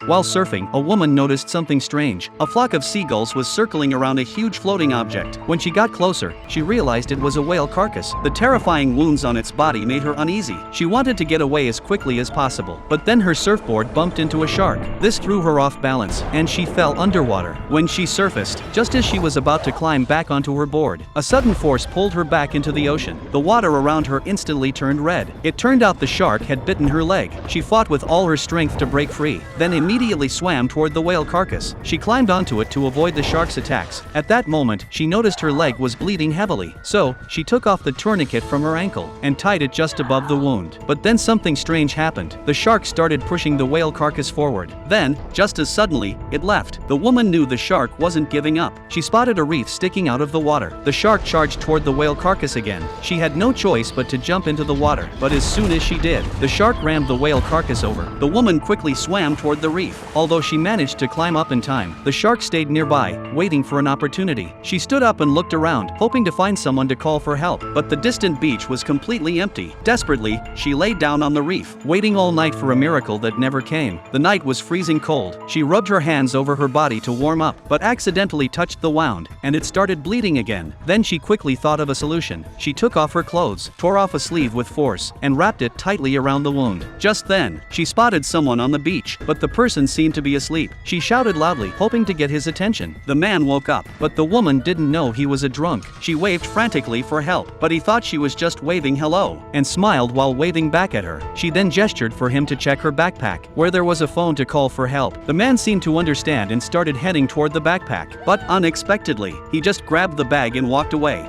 While surfing, a woman noticed something strange. A flock of seagulls was circling around a huge floating object. When she got closer, she realized it was a whale carcass. The terrifying wounds on its body made her uneasy. She wanted to get away as quickly as possible, but then her surfboard bumped into a shark. This threw her off balance, and she fell underwater. When she surfaced, just as she was about to climb back onto her board, a sudden force pulled her back into the ocean. The water around her instantly turned red. It turned out the shark had bitten her leg. She fought with all her strength to break free, then immediately swam toward the whale carcass. She climbed onto it to avoid the shark's attacks. At that moment, she noticed her leg was bleeding heavily, so she took off the tourniquet from her ankle and tied it just above the wound. But then something strange happened. The shark started pushing the whale carcass forward. Then, just as suddenly, it left. The woman knew the shark wasn't giving up. She spotted a reef sticking out of the water. The shark charged toward the whale carcass again. She had no choice but to jump into the water, but as soon as she did, the shark rammed the whale carcass over. The woman quickly swam toward the reef. Although she managed to climb up in time, the shark stayed nearby, waiting for an opportunity. She stood up and looked around, hoping to find someone to call for help, but the distant beach was completely empty. Desperately, she lay down on the reef, waiting all night for a miracle that never came. The night was freezing cold. She rubbed her hands over her body to warm up, but accidentally touched the wound, and it started bleeding again. Then she quickly thought of a solution. She took off her clothes, tore off a sleeve with force, and wrapped it tightly around the wound. Just then, she spotted someone on the beach, but the person seemed to be asleep. She shouted loudly, hoping to get his attention. The man woke up, but the woman didn't know he was a drunk. She waved frantically for help, but he thought she was just waving hello, and smiled while waving back at her. She then gestured for him to check her backpack, where there was a phone to call for help. The man seemed to understand and started heading toward the backpack, but unexpectedly, he just grabbed the bag and walked away.